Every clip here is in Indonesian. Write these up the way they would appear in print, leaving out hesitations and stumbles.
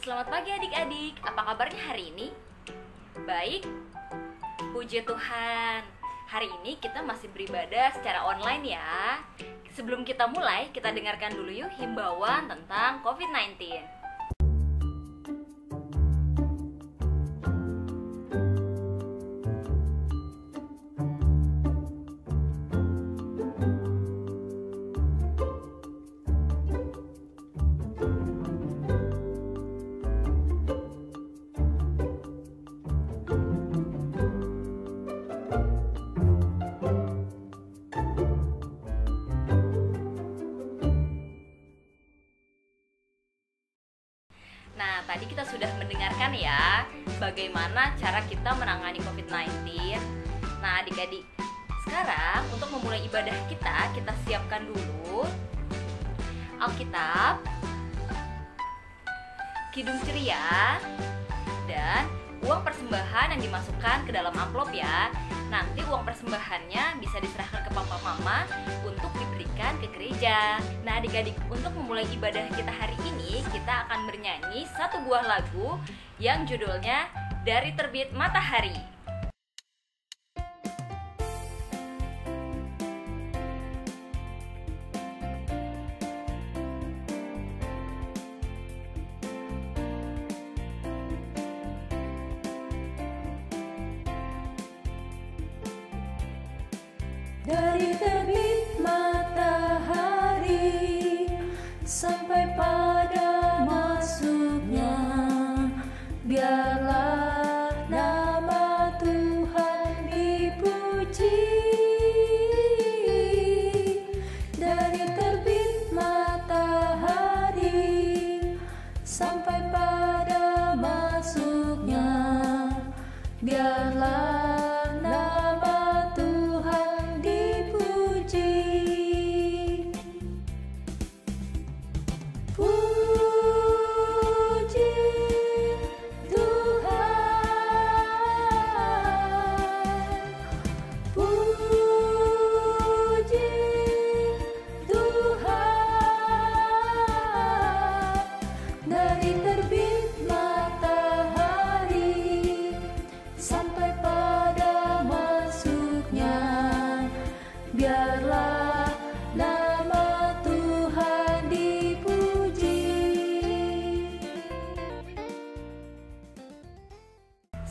Selamat pagi adik-adik, apa kabarnya hari ini? Baik, puji Tuhan. Hari ini kita masih beribadah secara online ya. Sebelum kita mulai, kita dengarkan dulu yuk himbauan tentang COVID-19. Nah, tadi kita sudah mendengarkan ya bagaimana cara kita menangani COVID-19. Nah, adik-adik, sekarang untuk memulai ibadah kita siapkan dulu Alkitab, Kidung Ceria, dan uang persembahan yang dimasukkan ke dalam amplop ya. Nanti uang persembahannya bisa diserahkan ke papa mama untuk diberikan ke gereja. Nah adik-adik, untuk memulai ibadah kita hari ini, kita akan bernyanyi satu buah lagu yang judulnya Dari Terbit Matahari. Dari terbit matahari sampai pada masuknya, biarlah nama Tuhan dipuji. Dari terbit matahari sampai pada masuknya, biarlah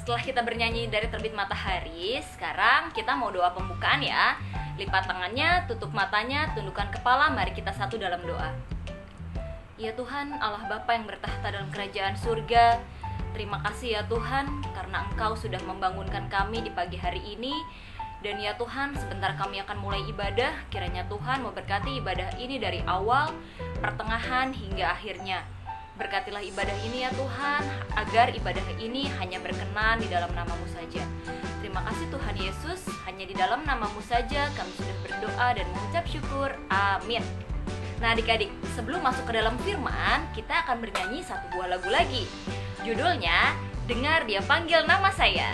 Setelah kita bernyanyi Dari Terbit Matahari, sekarang kita mau doa pembukaan ya. Lipat tangannya, tutup matanya, tundukkan kepala, mari kita satu dalam doa. Ya Tuhan, Allah Bapa yang bertahta dalam kerajaan surga, terima kasih ya Tuhan, karena Engkau sudah membangunkan kami di pagi hari ini. Dan ya Tuhan, sebentar kami akan mulai ibadah, kiranya Tuhan memberkati ibadah ini dari awal, pertengahan, hingga akhirnya. Berkatilah ibadah ini ya Tuhan, agar ibadah ini hanya berkenan di dalam nama-Mu saja. Terima kasih Tuhan Yesus, hanya di dalam nama-Mu saja kami sudah berdoa dan mengucap syukur. Amin. Nah adik-adik, sebelum masuk ke dalam firman, kita akan bernyanyi satu buah lagu lagi. Judulnya, Dengar Dia Panggil Nama Saya.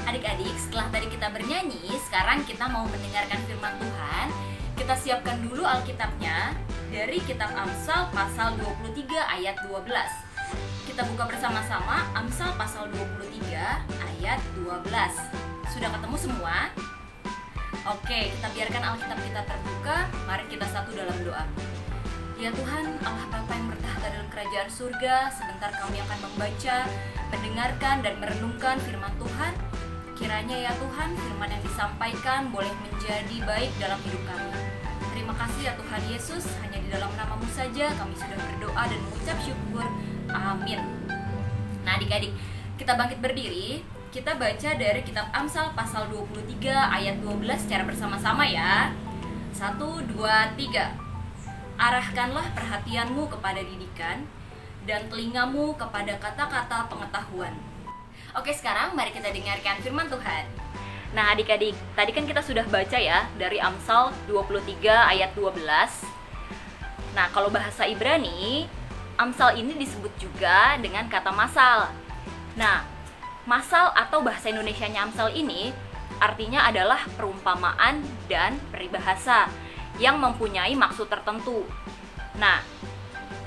Adik-adik, setelah tadi kita bernyanyi, sekarang kita mau mendengarkan firman Tuhan. Kita siapkan dulu Alkitabnya, dari kitab Amsal pasal 23 ayat 12. Kita buka bersama-sama Amsal pasal 23 ayat 12. Sudah ketemu semua? Oke, kita biarkan Alkitab kita terbuka. Mari kita satu dalam doa. Ya Tuhan, Allah Bapa yang bertahta dalam kerajaan surga, sebentar kami akan membaca, mendengarkan dan merenungkan firman Tuhan. Kiranya ya Tuhan, firman yang disampaikan boleh menjadi baik dalam hidup kami. Terima kasih ya Tuhan Yesus, hanya di dalam nama-Mu saja kami sudah berdoa dan mengucap syukur. Amin. Nah adik-adik, kita bangkit berdiri. Kita baca dari kitab Amsal pasal 23 ayat 12 secara bersama-sama ya. 1, 2, 3. Arahkanlah perhatianmu kepada didikan dan telingamu kepada kata-kata pengetahuan. Oke, sekarang mari kita dengarkan firman Tuhan. Nah adik-adik, tadi kan kita sudah baca ya dari Amsal 23 ayat 12. Nah kalau bahasa Ibrani, Amsal ini disebut juga dengan kata masal. Nah, masal atau bahasa Indonesianya Amsal ini artinya adalah perumpamaan dan peribahasa yang mempunyai maksud tertentu. Nah,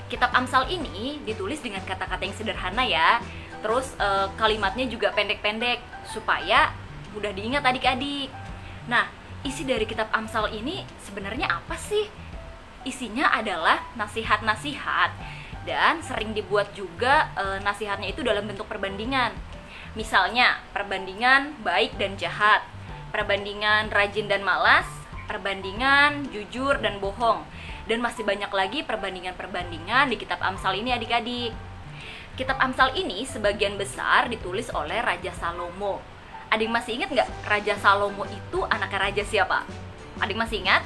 kitab Amsal ini ditulis dengan kata-kata yang sederhana ya. Terus kalimatnya juga pendek-pendek supaya mudah diingat adik-adik. Nah, isi dari kitab Amsal ini sebenarnya apa sih? Isinya adalah nasihat-nasihat dan sering dibuat juga nasihatnya itu dalam bentuk perbandingan. Misalnya, perbandingan baik dan jahat, perbandingan rajin dan malas, perbandingan jujur dan bohong, dan masih banyak lagi perbandingan-perbandingan di kitab Amsal ini adik-adik. Kitab Amsal ini sebagian besar ditulis oleh Raja Salomo. Adik masih ingat nggak Raja Salomo itu anaknya raja siapa? Adik masih ingat?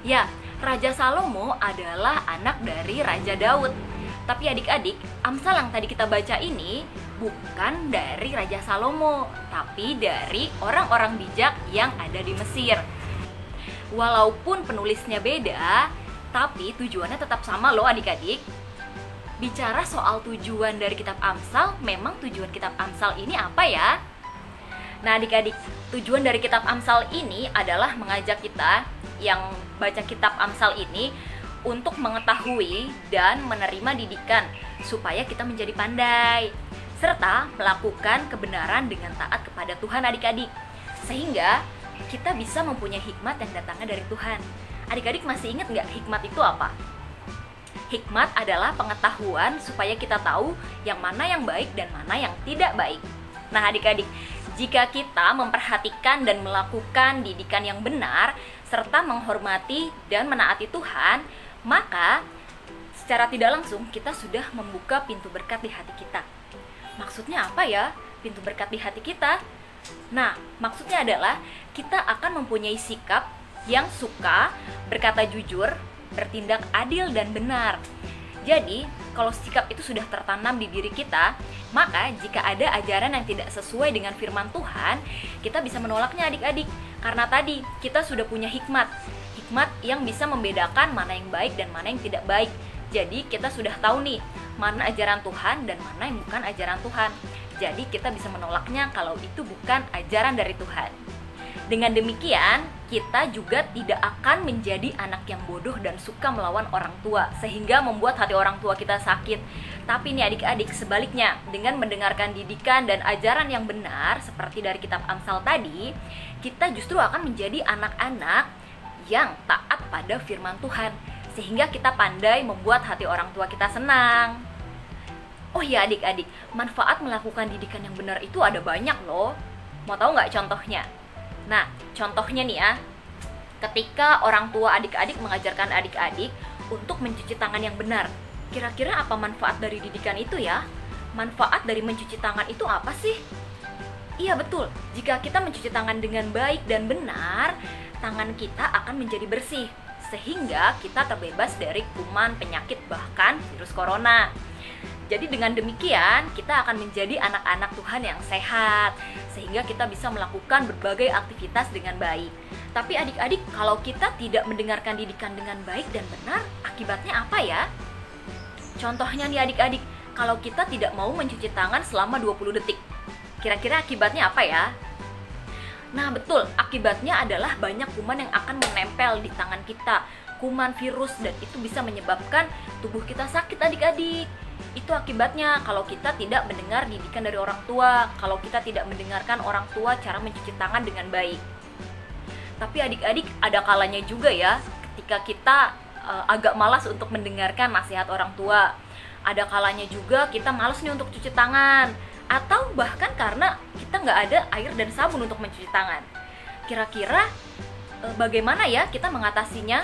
Ya, Raja Salomo adalah anak dari Raja Daud. Tapi adik-adik, Amsal yang tadi kita baca ini bukan dari Raja Salomo, tapi dari orang-orang bijak yang ada di Mesir. Walaupun penulisnya beda, tapi tujuannya tetap sama loh adik-adik. Bicara soal tujuan dari kitab Amsal, memang tujuan kitab Amsal ini apa ya? Nah adik-adik, tujuan dari kitab Amsal ini adalah mengajak kita yang baca kitab Amsal ini untuk mengetahui dan menerima didikan supaya kita menjadi pandai, serta melakukan kebenaran dengan taat kepada Tuhan adik-adik, sehingga kita bisa mempunyai hikmat yang datangnya dari Tuhan. Adik-adik masih ingat nggak hikmat itu apa? Hikmat adalah pengetahuan supaya kita tahu yang mana yang baik dan mana yang tidak baik. Nah adik-adik, jika kita memperhatikan dan melakukan didikan yang benar, serta menghormati dan menaati Tuhan, maka secara tidak langsung kita sudah membuka pintu berkat di hati kita. Maksudnya apa ya pintu berkat di hati kita? Nah, maksudnya adalah kita akan mempunyai sikap yang suka berkata jujur, bertindak adil dan benar. Jadi, kalau sikap itu sudah tertanam di diri kita, maka jika ada ajaran yang tidak sesuai dengan firman Tuhan, kita bisa menolaknya adik-adik. Karena tadi kita sudah punya hikmat yang bisa membedakan mana yang baik dan mana yang tidak baik. Jadi kita sudah tahu nih, mana ajaran Tuhan dan mana yang bukan ajaran Tuhan. Jadi kita bisa menolaknya kalau itu bukan ajaran dari Tuhan. Dengan demikian, kita juga tidak akan menjadi anak yang bodoh dan suka melawan orang tua, sehingga membuat hati orang tua kita sakit. Tapi nih adik-adik, sebaliknya, dengan mendengarkan didikan dan ajaran yang benar, seperti dari kitab Amsal tadi, kita justru akan menjadi anak-anak yang taat pada firman Tuhan, sehingga kita pandai membuat hati orang tua kita senang. Oh ya adik-adik, manfaat melakukan didikan yang benar itu ada banyak loh. Mau tahu nggak contohnya? Nah, contohnya nih ya, ketika orang tua adik-adik mengajarkan adik-adik untuk mencuci tangan yang benar, kira-kira apa manfaat dari didikan itu ya? Manfaat dari mencuci tangan itu apa sih? Iya betul, jika kita mencuci tangan dengan baik dan benar, tangan kita akan menjadi bersih, sehingga kita terbebas dari kuman, penyakit, bahkan virus corona. Jadi dengan demikian kita akan menjadi anak-anak Tuhan yang sehat, sehingga kita bisa melakukan berbagai aktivitas dengan baik. Tapi adik-adik, kalau kita tidak mendengarkan didikan dengan baik dan benar, akibatnya apa ya? Contohnya nih adik-adik, kalau kita tidak mau mencuci tangan selama 20 detik, kira-kira akibatnya apa ya? Nah betul, akibatnya adalah banyak kuman yang akan menempel di tangan kita. kuman, virus, dan itu bisa menyebabkan tubuh kita sakit adik-adik. Itu akibatnya kalau kita tidak mendengar didikan dari orang tua, kalau kita tidak mendengarkan orang tua cara mencuci tangan dengan baik. Tapi adik-adik, ada kalanya juga ya ketika kita agak malas untuk mendengarkan nasihat orang tua. Ada kalanya juga kita malas nih untuk cuci tangan, atau bahkan karena kita nggak ada air dan sabun untuk mencuci tangan. Kira-kira bagaimana ya kita mengatasinya?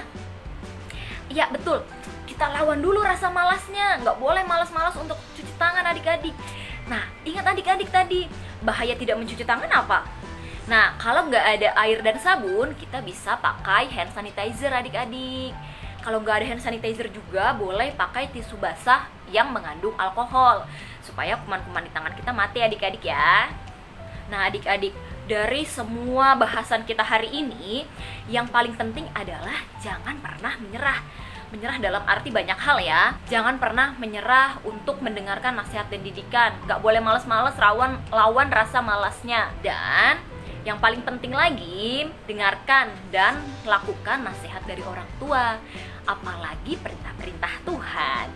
Ya betul, kita lawan dulu rasa malasnya. Nggak boleh malas-malas untuk cuci tangan adik-adik. Nah, ingat adik-adik tadi, bahaya tidak mencuci tangan apa? Nah, kalau nggak ada air dan sabun, kita bisa pakai hand sanitizer adik-adik. Kalau nggak ada hand sanitizer juga, boleh pakai tisu basah yang mengandung alkohol, supaya kuman-kuman di tangan kita mati adik-adik ya. Nah adik-adik, dari semua bahasan kita hari ini, yang paling penting adalah jangan pernah menyerah. Menyerah dalam arti banyak hal ya. Jangan pernah menyerah untuk mendengarkan nasihat dan didikan. Gak boleh males-males, lawan rasa malasnya. Dan yang paling penting lagi, dengarkan dan lakukan nasihat dari orang tua, apalagi perintah-perintah Tuhan.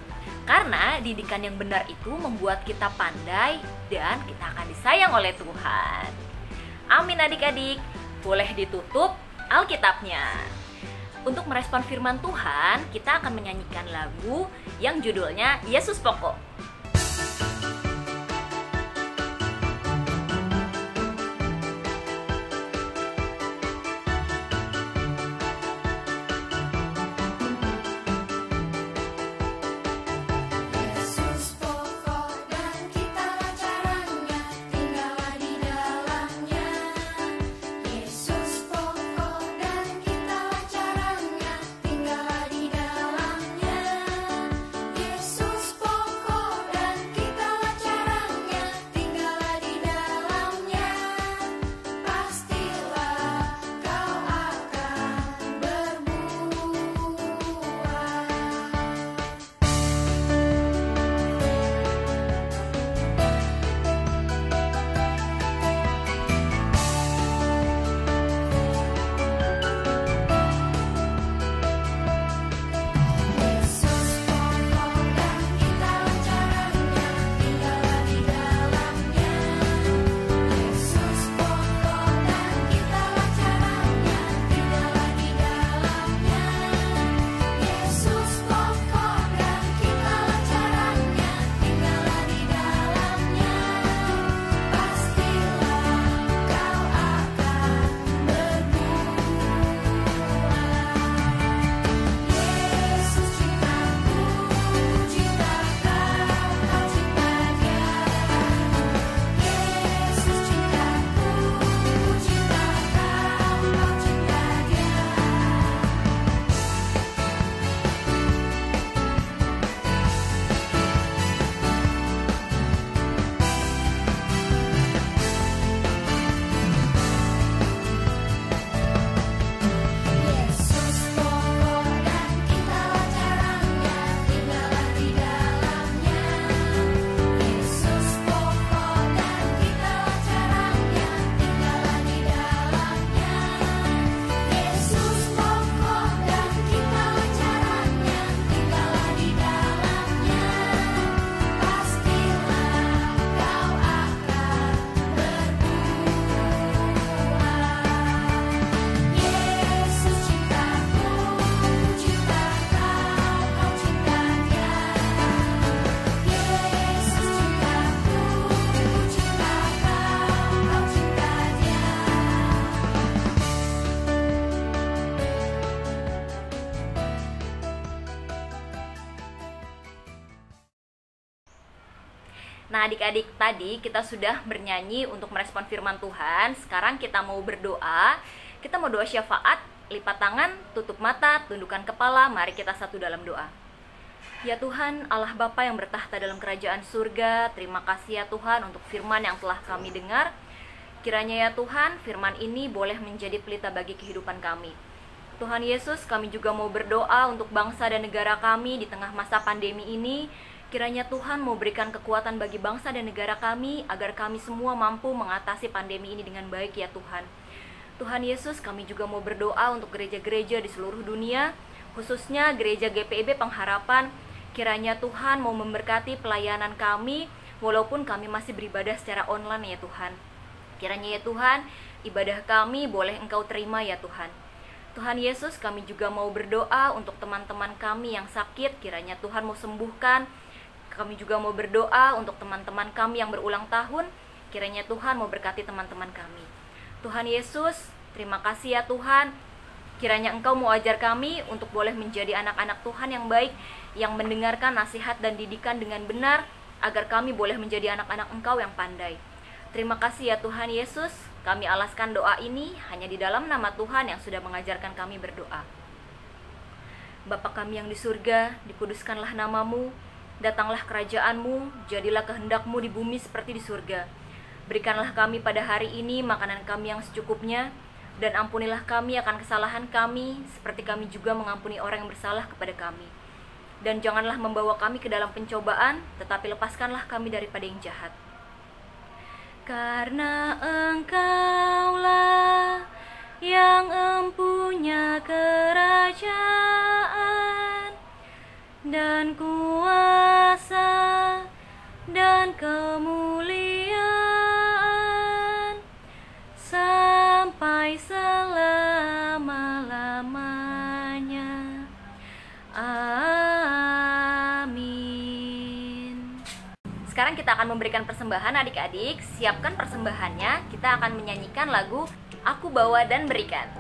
Karena didikan yang benar itu membuat kita pandai dan kita akan disayang oleh Tuhan. Amin adik-adik. Boleh ditutup Alkitabnya. Untuk merespon firman Tuhan, kita akan menyanyikan lagu yang judulnya Yesus Pokok. Nah adik-adik, tadi kita sudah bernyanyi untuk merespon firman Tuhan. Sekarang kita mau berdoa. Kita mau doa syafaat. Lipat tangan, tutup mata, tundukkan kepala. Mari kita satu dalam doa. Ya Tuhan, Allah Bapa yang bertahta dalam kerajaan surga, terima kasih ya Tuhan untuk firman yang telah kami dengar. Kiranya ya Tuhan, firman ini boleh menjadi pelita bagi kehidupan kami. Tuhan Yesus, kami juga mau berdoa untuk bangsa dan negara kami di tengah masa pandemi ini. Kiranya Tuhan mau berikan kekuatan bagi bangsa dan negara kami, agar kami semua mampu mengatasi pandemi ini dengan baik ya Tuhan. Tuhan Yesus, kami juga mau berdoa untuk gereja-gereja di seluruh dunia. khususnya Gereja GPIB Pengharapan. Kiranya Tuhan mau memberkati pelayanan kami, walaupun kami masih beribadah secara online ya Tuhan. Kiranya ya Tuhan, ibadah kami boleh Engkau terima ya Tuhan. Tuhan Yesus, kami juga mau berdoa untuk teman-teman kami yang sakit, kiranya Tuhan mau sembuhkan. Kami juga mau berdoa untuk teman-teman kami yang berulang tahun, kiranya Tuhan mau berkati teman-teman kami. Tuhan Yesus, terima kasih ya Tuhan. Kiranya Engkau mau ajar kami untuk boleh menjadi anak-anak Tuhan yang baik, yang mendengarkan nasihat dan didikan dengan benar, agar kami boleh menjadi anak-anak Engkau yang pandai. Terima kasih ya Tuhan Yesus. Kami alaskan doa ini hanya di dalam nama Tuhan yang sudah mengajarkan kami berdoa. Bapa kami yang di surga, dikuduskanlah namamu. Datanglah kerajaan-Mu, jadilah kehendak-Mu di bumi seperti di surga. Berikanlah kami pada hari ini makanan kami yang secukupnya, dan ampunilah kami akan kesalahan kami, seperti kami juga mengampuni orang yang bersalah kepada kami. Dan janganlah membawa kami ke dalam pencobaan, tetapi lepaskanlah kami daripada yang jahat. Karena Engkaulah yang empunya kerajaan dan kuasa dan kemuliaan sampai selama-lamanya. Amin. Sekarang kita akan memberikan persembahan adik-adik. Siapkan persembahannya. Kita akan menyanyikan lagu Aku Bawa dan Berikan.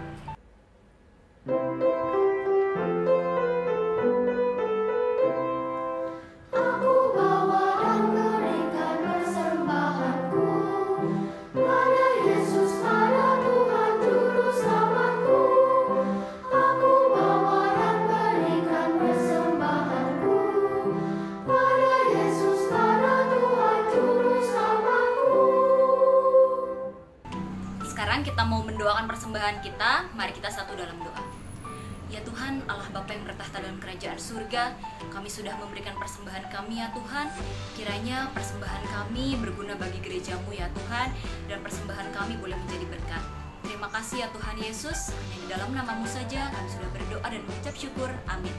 Sekarang kita mau mendoakan persembahan kita. Mari kita satu dalam doa. Ya Tuhan, Allah Bapa yang bertahta dalam kerajaan surga, kami sudah memberikan persembahan kami ya Tuhan. Kiranya persembahan kami berguna bagi gereja-Mu ya Tuhan, dan persembahan kami boleh menjadi berkat. Terima kasih ya Tuhan Yesus. Hanya di dalam nama-Mu saja kami sudah berdoa dan mengucap syukur. Amin.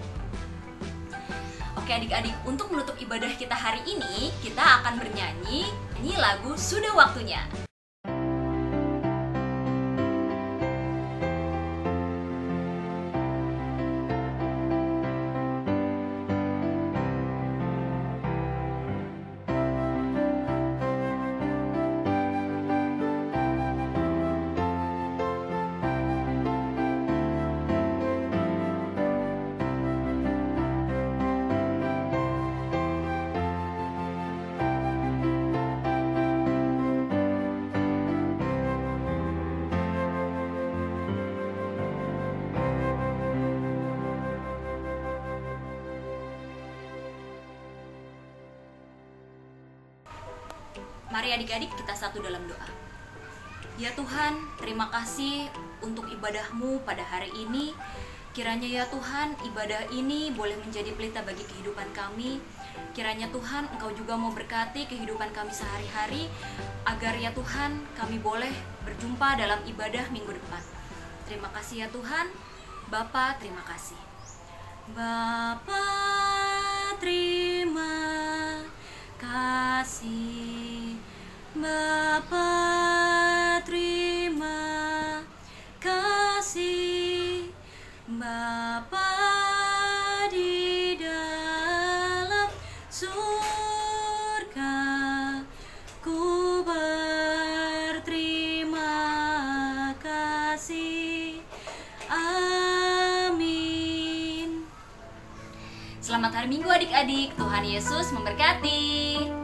Oke adik-adik, untuk menutup ibadah kita hari ini, kita akan bernyanyi lagu Sudah Waktunya. Mari adik-adik kita satu dalam doa. Ya Tuhan, terima kasih untuk ibadah-Mu pada hari ini. Kiranya ya Tuhan, ibadah ini boleh menjadi pelita bagi kehidupan kami. Kiranya Tuhan, Engkau juga mau berkati kehidupan kami sehari-hari, agar ya Tuhan, kami boleh berjumpa dalam ibadah minggu depan. Terima kasih ya Tuhan. Bapa, terima kasih. Bapa, terima kasih. Bapa, terima kasih. Bapa di dalam surga, ku berterima kasih. Amin. Selamat hari Minggu adik-adik. Tuhan Yesus memberkati.